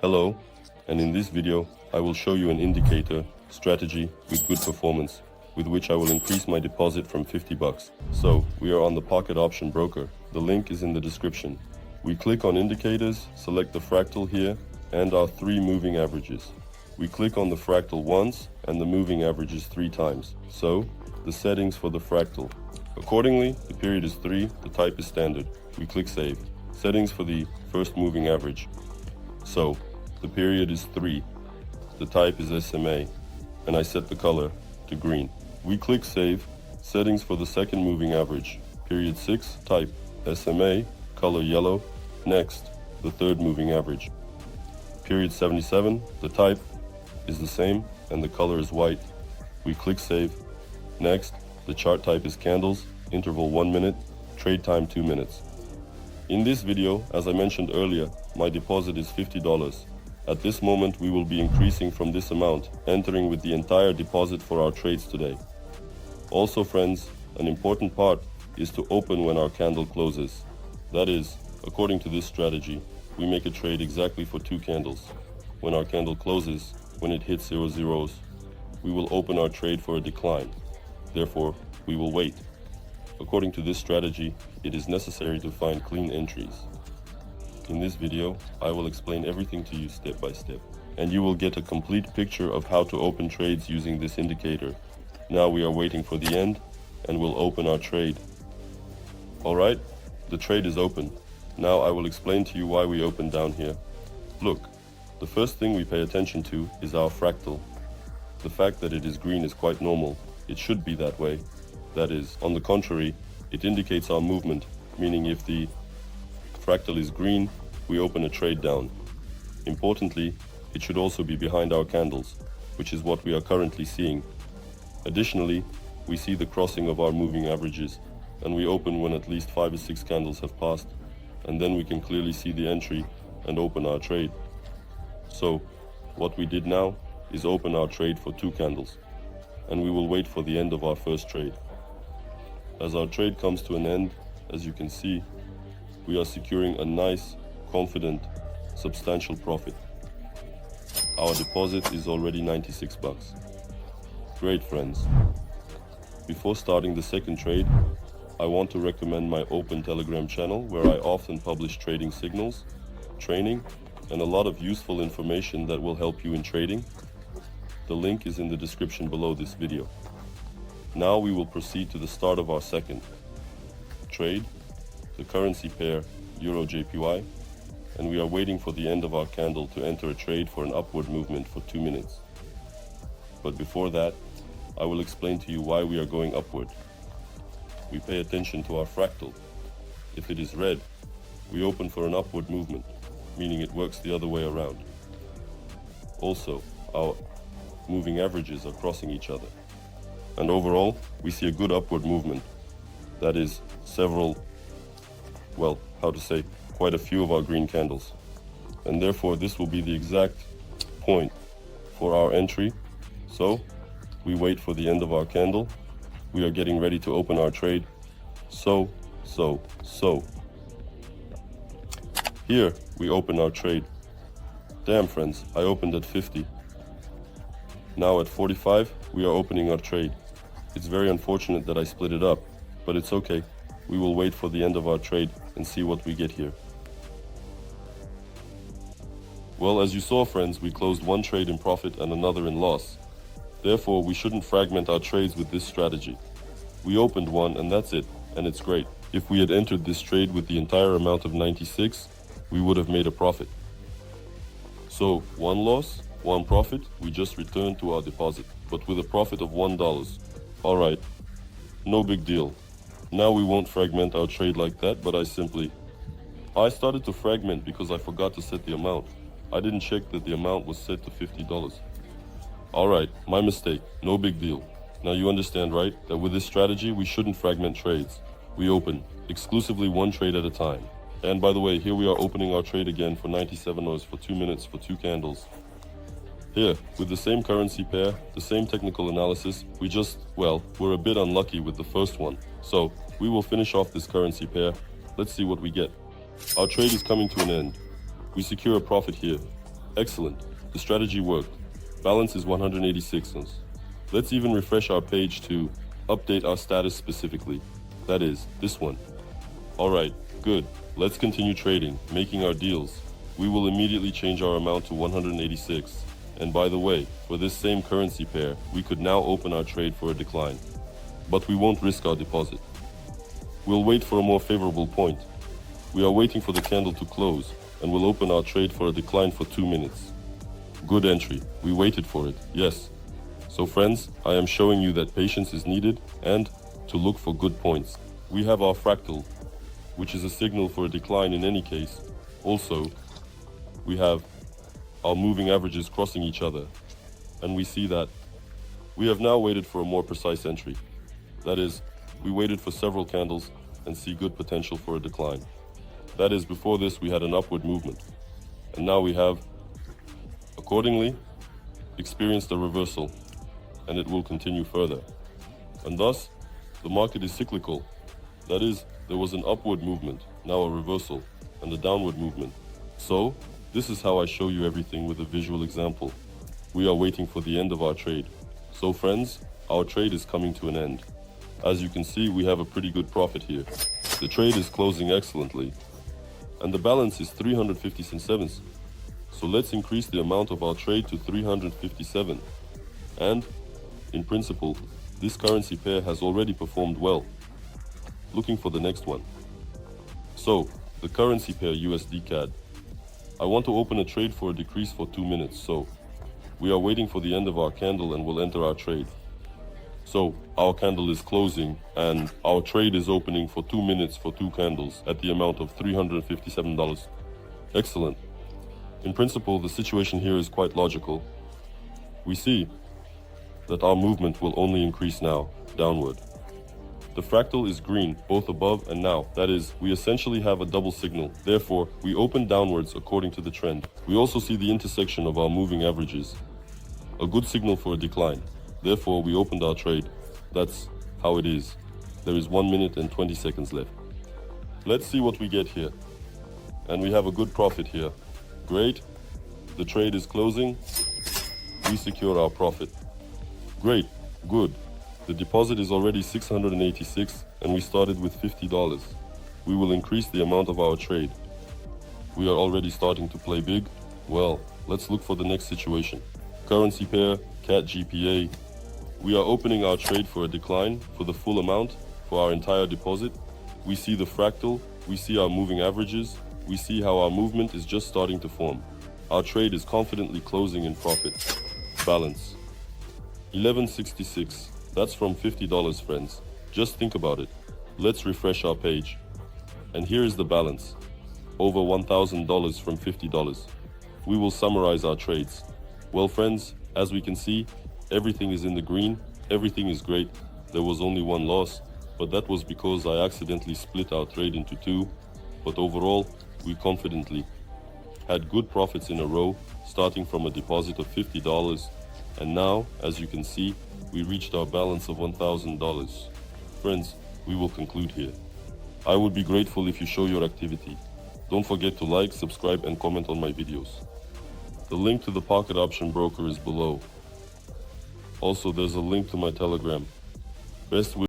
Hello, and in this video I will show you an indicator strategy with good performance with which I will increase my deposit from 50 bucks. So we are on the Pocket Option broker. The link is in the description. We click on indicators, select the fractal here and our 3 moving averages. We click on the fractal once and the moving averages 3 times. So the settings for the fractal. Accordingly, the period is 3, the type is standard. We click save. Settings for the first moving average. So the period is 3, the type is SMA, and I set the color to green. We click save. Settings for the second moving average. Period 6, type SMA, color yellow. Next, the third moving average. Period 77, the type is the same and the color is white. We click save. Next, the chart type is candles, interval 1 minute, trade time 2 minutes. In this video, as I mentioned earlier, my deposit is $50. At this moment, we will be increasing from this amount, entering with the entire deposit for our trades today. Also friends, an important part is to open when our candle closes. That is, according to this strategy, we make a trade exactly for 2 candles. When our candle closes, when it hits 0 zeros, we will open our trade for a decline. Therefore, we will wait. According to this strategy, it is necessary to find clean entries. In this video, I will explain everything to you step by step, and you will get a complete picture of how to open trades using this indicator. Now we are waiting for the end, and we'll open our trade. Alright, the trade is open. Now I will explain to you why we open down here. Look, the first thing we pay attention to is our fractal. The fact that it is green is quite normal. It should be that way. That is, on the contrary, it indicates our movement, meaning if the fractal is green, we open a trade down. Importantly, it should also be behind our candles, which is what we are currently seeing. Additionally, we see the crossing of our moving averages, and we open when at least 5 or 6 candles have passed, and then we can clearly see the entry and open our trade. So, what we did now is open our trade for 2 candles, and we will wait for the end of our first trade. As our trade comes to an end, as you can see, we are securing a nice, confident, substantial profit. Our deposit is already 96 bucks. Great friends. Before starting the second trade, I want to recommend my open Telegram channel where I often publish trading signals, training, and a lot of useful information that will help you in trading. The link is in the description below this video. Now we will proceed to the start of our second trade, the currency pair EUR/JPY, and we are waiting for the end of our candle to enter a trade for an upward movement for 2 minutes. But before that, I will explain to you why we are going upward. We pay attention to our fractal. If it is red, we open for an upward movement, meaning it works the other way around. Also, our moving averages are crossing each other. And overall, we see a good upward movement. That is, quite a few of our green candles. And therefore, this will be the exact point for our entry. So, we wait for the end of our candle. We are getting ready to open our trade. So. Here, we open our trade. Damn friends, I opened at 50. Now at 45, we are opening our trade. It's very unfortunate that I split it up, but it's okay. We will wait for the end of our trade and see what we get here. Well, as you saw friends, we closed one trade in profit and another in loss. Therefore, we shouldn't fragment our trades with this strategy. We opened one and that's it, and it's great. If we had entered this trade with the entire amount of 96, we would have made a profit. So, 1 loss, 1 profit, we just returned to our deposit, but with a profit of $1. Alright, no big deal. Now we won't fragment our trade like that, but I started to fragment because I forgot to set the amount. I didn't check that the amount was set to $50. Alright, my mistake, no big deal. Now you understand, right, that with this strategy we shouldn't fragment trades. We open exclusively 1 trade at a time. And by the way, here we are opening our trade again for $97 for 2 minutes for 2 candles. Here, with the same currency pair, the same technical analysis, we're a bit unlucky with the first one. So, we will finish off this currency pair. Let's see what we get. Our trade is coming to an end. We secure a profit here. Excellent. The strategy worked. Balance is 186 ons. Let's even refresh our page to update our status specifically. That is, this one. Alright, good. Let's continue trading, making our deals. We will immediately change our amount to 186. And by the way, for this same currency pair, we could now open our trade for a decline. But we won't risk our deposit. We'll wait for a more favorable point. We are waiting for the candle to close, and we'll open our trade for a decline for 2 minutes. Good entry. We waited for it, yes. So friends, I am showing you that patience is needed and to look for good points. We have our fractal, which is a signal for a decline in any case. Also, we have our moving averages crossing each other, and we see that we have now waited for a more precise entry. That is, we waited for several candles and see good potential for a decline. That is, before this we had an upward movement, and now we have, accordingly, experienced a reversal, and it will continue further. And thus, the market is cyclical. That is, there was an upward movement, now a reversal, and a downward movement. So, this is how I show you everything with a visual example. We are waiting for the end of our trade. So friends, our trade is coming to an end. As you can see, we have a pretty good profit here. The trade is closing excellently, and the balance is 357. So let's increase the amount of our trade to 357. And, in principle, this currency pair has already performed well. Looking for the next one. So, the currency pair USD CAD. I want to open a trade for a decrease for 2 minutes, so we are waiting for the end of our candle and will enter our trade. So, our candle is closing and our trade is opening for 2 minutes for 2 candles at the amount of $357. Excellent. In principle, the situation here is quite logical. We see that our movement will only increase now, downward. The fractal is green, both above and now. That is, we essentially have a double signal. Therefore, we open downwards according to the trend. We also see the intersection of our moving averages. A good signal for a decline. Therefore, we opened our trade. That's how it is. There is 1 minute and 20 seconds left. Let's see what we get here. And we have a good profit here. Great. The trade is closing. We secure our profit. Great. Good. The deposit is already $686 and we started with $50. We will increase the amount of our trade. We are already starting to play big. Well, let's look for the next situation. Currency pair, CAT GPA. We are opening our trade for a decline for the full amount for our entire deposit. We see the fractal, we see our moving averages, we see how our movement is just starting to form. Our trade is confidently closing in profit. Balance. 1166. That's from $50, friends. Just think about it. Let's refresh our page. And here is the balance. Over $1,000 from $50. We will summarize our trades. Well, friends, as we can see, everything is in the green. Everything is great. There was only one loss, but that was because I accidentally split our trade into 2. But overall, we confidently had good profits in a row, starting from a deposit of $50. And now, as you can see, we reached our balance of $1,000. Friends, we will conclude here. I would be grateful if you show your activity. Don't forget to like, subscribe and comment on my videos. The link to the Pocket Option Broker is below. Also, there's a link to my Telegram. Best wishes.